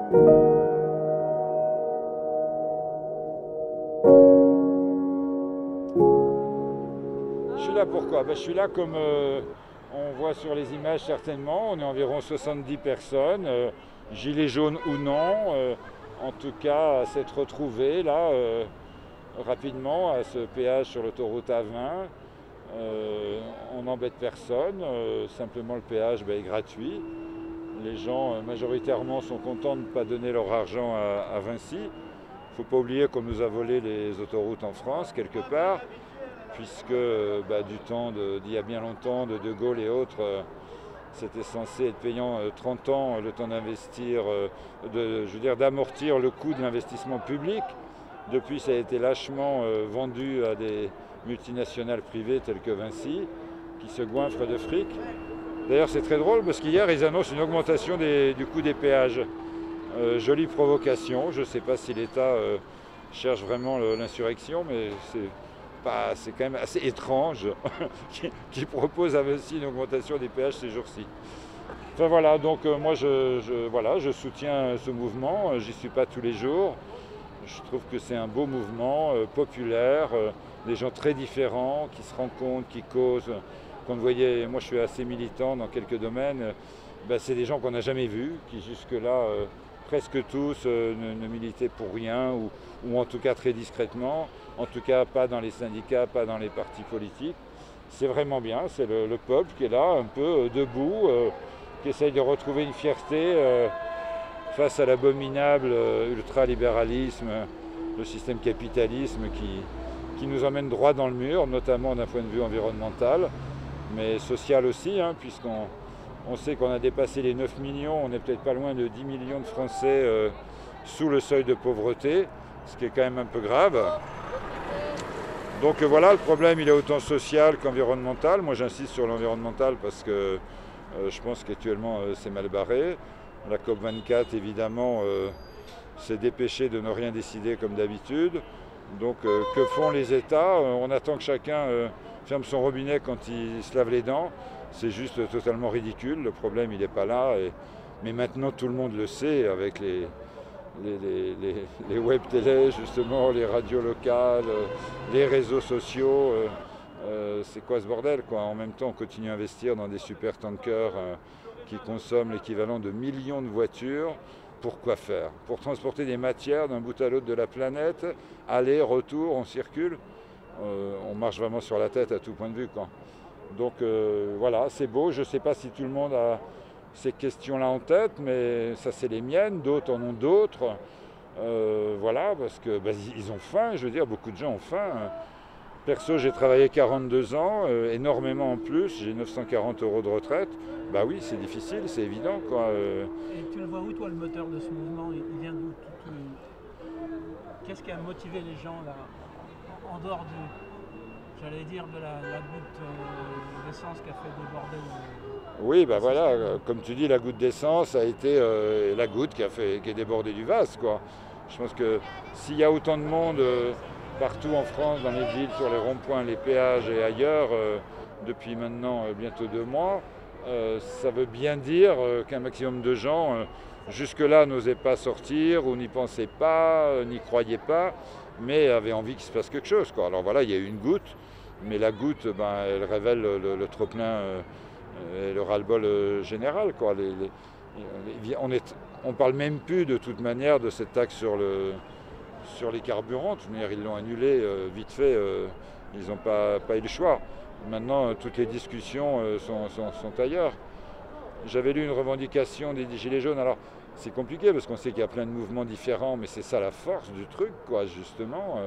Je suis là pourquoi? Je suis là comme on voit sur les images certainement, on est environ 70 personnes, gilets jaunes ou non, en tout cas à s'être retrouvés là rapidement à ce péage sur l'autoroute A20. On n'embête personne, simplement le péage est gratuit. Les gens majoritairement sont contents de ne pas donner leur argent à Vinci. Il ne faut pas oublier qu'on nous a volé les autoroutes en France quelque part, puisque du temps d'il y a bien longtemps, de Gaulle et autres, c'était censé être payant 30 ans le temps d'investir, d'amortir le coût de l'investissement public. Depuis, ça a été lâchement vendu à des multinationales privées telles que Vinci, qui se goinfrent de fric. D'ailleurs, c'est très drôle parce qu'hier, ils annoncent une augmentation du coût des péages. Jolie provocation. Je ne sais pas si l'État cherche vraiment l'insurrection, mais c'est quand même assez étrange qu'il propose à Vinci une augmentation des péages ces jours-ci. Enfin voilà, donc moi je soutiens ce mouvement, j'y suis pas tous les jours. Je trouve que c'est un beau mouvement populaire, des gens très différents qui se rencontrent, qui causent. Comme vous voyez, moi je suis assez militant dans quelques domaines, c'est des gens qu'on n'a jamais vus, qui jusque-là, presque tous, ne militaient pour rien, ou en tout cas très discrètement, en tout cas pas dans les syndicats, pas dans les partis politiques. C'est vraiment bien, c'est le peuple qui est là, un peu debout, qui essaye de retrouver une fierté face à l'abominable ultralibéralisme, le système capitalisme qui nous emmène droit dans le mur, notamment d'un point de vue environnemental, mais social aussi, puisqu'on sait qu'on a dépassé les 9 millions, on n'est peut-être pas loin de 10 millions de Français sous le seuil de pauvreté, ce qui est quand même un peu grave. Donc voilà, le problème il est autant social qu'environnemental. Moi j'insiste sur l'environnemental parce que je pense qu'actuellement c'est mal barré. La COP24 évidemment s'est dépêchée de ne rien décider comme d'habitude. Donc que font les États? On attend que chacun ferme son robinet quand il se lave les dents. C'est juste totalement ridicule, le problème il n'est pas là. Mais maintenant tout le monde le sait avec les web télé justement, les radios locales, les réseaux sociaux. C'est quoi ce bordel quoi? En même temps on continue à investir dans des super tankers qui consomment l'équivalent de millions de voitures. Pour quoi faire? Pour transporter des matières d'un bout à l'autre de la planète, aller, retour, on circule. On marche vraiment sur la tête à tout point de vue quoi. Donc voilà, c'est beau, je ne sais pas si tout le monde a ces questions-là en tête, mais ça c'est les miennes, d'autres en ont d'autres. Voilà, parce que ils ont faim, je veux dire, beaucoup de gens ont faim. Perso, j'ai travaillé 42 ans, énormément en plus, j'ai 940 € de retraite. Bah oui, c'est difficile, c'est évident quoi. Et tu le vois où toi le moteur de ce mouvement? Il vient d'où? Qu'est-ce qui a motivé les gens là, en dehors j'allais dire de la goutte d'essence qui a fait déborder Oui, voilà, comme tu dis, la goutte d'essence a été la goutte qui est débordée du vase quoi. Je pense que s'il y a autant de monde partout en France, dans les villes, sur les ronds-points, les péages et ailleurs, depuis maintenant bientôt 2 mois, ça veut bien dire qu'un maximum de gens jusque-là n'osaient pas sortir ou n'y pensaient pas, n'y croyaient pas, mais avaient envie qu'il se passe quelque chose quoi. Alors voilà, il y a eu une goutte, mais la goutte, elle révèle le trop-plein et le ras-le-bol général quoi. On parle même plus de toute manière de cette taxe sur les carburants. De toute manière, ils l'ont annulé vite fait, ils n'ont pas eu le choix. Maintenant, toutes les discussions sont ailleurs. J'avais lu une revendication des Gilets jaunes. Alors, c'est compliqué parce qu'on sait qu'il y a plein de mouvements différents, mais c'est ça la force du truc, quoi, justement.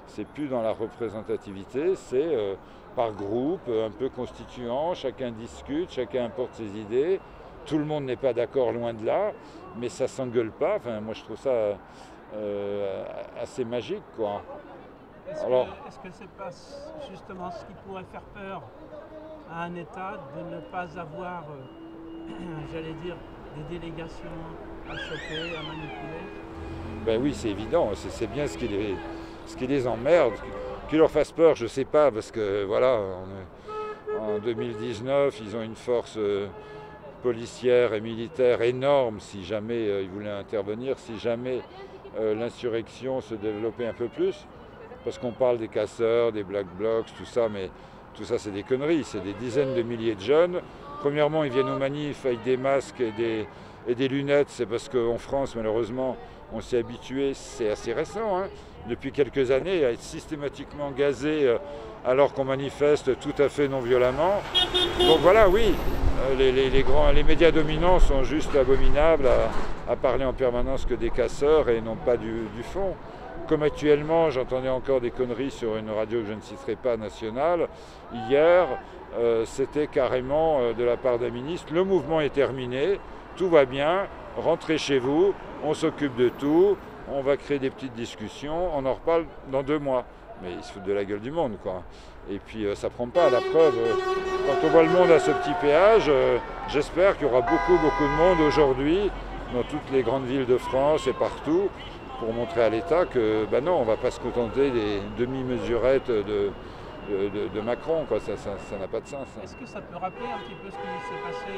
C'est plus dans la représentativité, c'est par groupe, un peu constituant, chacun discute, chacun apporte ses idées. Tout le monde n'est pas d'accord, loin de là, mais ça s'engueule pas. Enfin, moi, je trouve ça assez magique, quoi. Est-ce que c'est pas justement ce qui pourrait faire peur à un État de ne pas avoir, j'allais dire, des délégations à choper, à manipuler? Ben oui, c'est évident, c'est bien ce qui les emmerde. Qui leur fasse peur, je ne sais pas, parce que voilà, en 2019, ils ont une force policière et militaire énorme si jamais ils voulaient intervenir, si jamais l'insurrection se développait un peu plus. Parce qu'on parle des casseurs, des black blocs, tout ça, mais tout ça c'est des conneries, c'est des dizaines de milliers de jeunes. Premièrement, ils viennent aux manifs avec des masques et des lunettes, c'est parce qu'en France, malheureusement, on s'est habitué, c'est assez récent, hein, depuis quelques années, à être systématiquement gazés alors qu'on manifeste tout à fait non violemment. Donc voilà, oui, les médias dominants sont juste abominables à parler en permanence que des casseurs et non pas du fond. Comme actuellement, j'entendais encore des conneries sur une radio que je ne citerai pas, nationale. Hier, c'était carrément de la part d'un ministre, le mouvement est terminé, tout va bien, rentrez chez vous, on s'occupe de tout, on va créer des petites discussions, on en reparle dans 2 mois. Mais ils se foutent de la gueule du monde, quoi. Et puis ça prend pas, la preuve, quand on voit le monde à ce petit péage, j'espère qu'il y aura beaucoup de monde aujourd'hui, dans toutes les grandes villes de France et partout, pour montrer à l'État que, ben non, on ne va pas se contenter des demi-mesurettes de Macron, quoi. Ça n'a pas de sens. Est-ce que ça peut rappeler un petit peu ce qui s'est passé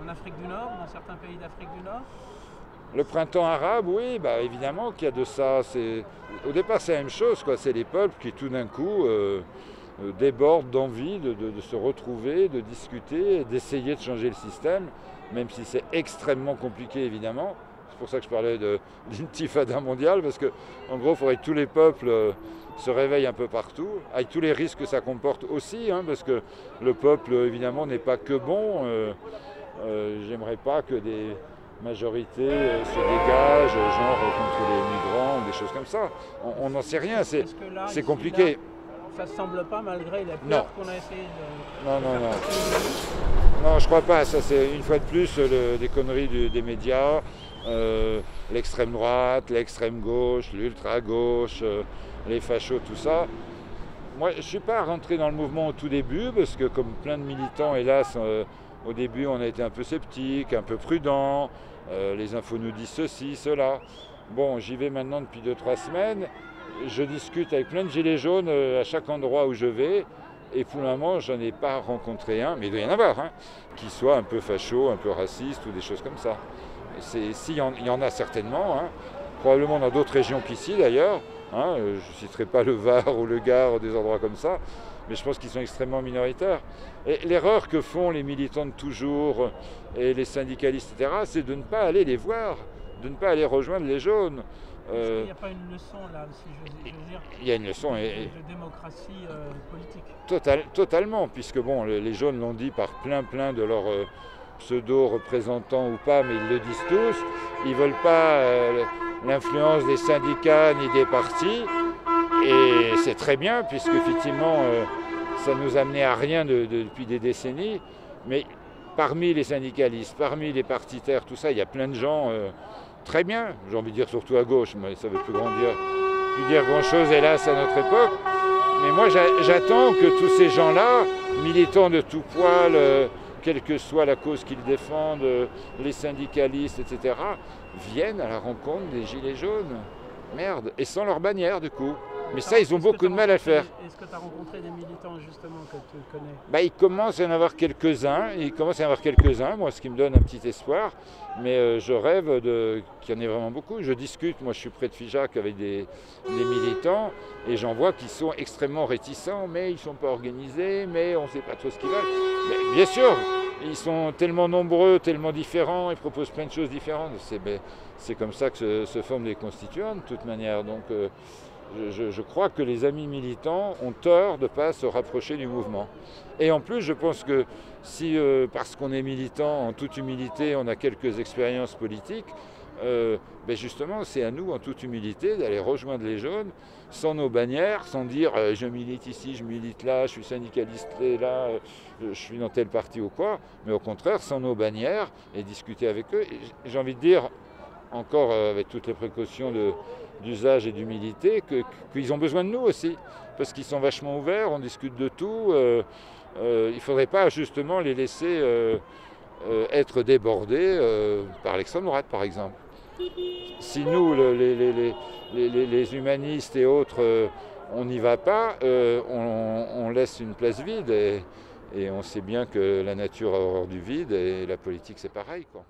en Afrique du Nord, dans certains pays d'Afrique du Nord? Le printemps arabe, oui, bah évidemment qu'il y a de ça. Au départ, c'est la même chose, quoi. C'est les peuples qui, tout d'un coup, débordent d'envie de se retrouver, de discuter, d'essayer de changer le système, même si c'est extrêmement compliqué, évidemment. C'est pour ça que je parlais d'intifada mondiale, parce qu'en gros, il faudrait que tous les peuples se réveillent un peu partout, avec tous les risques que ça comporte aussi, hein, parce que le peuple, évidemment, n'est pas que bon. J'aimerais pas que des majorités se dégagent, genre contre les migrants, ou des choses comme ça. On n'en sait rien, c'est compliqué. Là, ça ne semble pas, malgré la peur qu'on a essayé de... Non, je crois pas. Ça, c'est une fois de plus des conneries des médias. L'extrême droite, l'extrême gauche, l'ultra gauche, les fachos, tout ça. Moi, je ne suis pas rentré dans le mouvement au tout début, parce que comme plein de militants, hélas, au début, on a été un peu sceptiques, un peu prudents. Les infos nous disent ceci, cela. Bon, j'y vais maintenant depuis 2-3 semaines. Je discute avec plein de gilets jaunes à chaque endroit où je vais. Et pour le moment, je n'en ai pas rencontré un, mais il doit y en avoir, hein, qui soit un peu facho, un peu raciste ou des choses comme ça. Il y en a certainement, hein, probablement dans d'autres régions qu'ici d'ailleurs. Hein, je ne citerai pas le Var ou le Gard ou des endroits comme ça, mais je pense qu'ils sont extrêmement minoritaires. Et l'erreur que font les militants de toujours et les syndicalistes, etc., c'est de ne pas aller les voir, de ne pas aller rejoindre les jaunes. Est-ce qu'il n'y a pas une leçon là, si je veux dire, il y a une leçon de démocratie politique? Totalement, puisque bon, les jaunes l'ont dit par plein de leurs pseudo-représentants ou pas, mais ils le disent tous. Ils ne veulent pas l'influence des syndicats ni des partis. Et c'est très bien, puisque effectivement, ça nous amenait à rien depuis des décennies. Mais parmi les syndicalistes, parmi les partitaires, tout ça, il y a plein de gens très bien. J'ai envie de dire surtout à gauche, mais ça ne veut plus dire grand-chose, hélas, à notre époque. Mais moi, j'attends que tous ces gens-là, militants de tout poil, quelle que soit la cause qu'ils défendent, les syndicalistes, etc., viennent à la rencontre des gilets jaunes. Merde, et sans leur bannière, du coup. Mais ça, ils ont beaucoup de mal à le faire. Est-ce que tu as rencontré des militants, justement, que tu connais? Bah, il commence à y en avoir quelques-uns. Moi, ce qui me donne un petit espoir. Mais je rêve qu'il y en ait vraiment beaucoup. Je discute, moi je suis près de Figeac avec des militants, et j'en vois qui sont extrêmement réticents, mais ils ne sont pas organisés, mais on ne sait pas trop ce qu'ils veulent. Mais bien sûr, ils sont tellement nombreux, tellement différents, ils proposent plein de choses différentes. C'est comme ça que se forment les constituants, de toute manière. Donc je crois que les amis militants ont tort de ne pas se rapprocher du mouvement. Et en plus, je pense que si, parce qu'on est militant, en toute humilité, on a quelques expériences politiques, ben justement, c'est à nous, en toute humilité, d'aller rejoindre les jaunes, sans nos bannières, sans dire je milite ici, je milite là, je suis syndicaliste là, je suis dans tel parti ou quoi, mais au contraire, sans nos bannières, et discuter avec eux. Et j'ai envie de dire, encore avec toutes les précautions d'usage et d'humilité, qu'ils ont besoin de nous aussi, parce qu'ils sont vachement ouverts, on discute de tout. Il ne faudrait pas justement les laisser être débordés par l'extrême droite, par exemple. Si nous, les humanistes et autres, on n'y va pas, on laisse une place vide, et Et on sait bien que la nature a horreur du vide et la politique c'est pareil, quoi.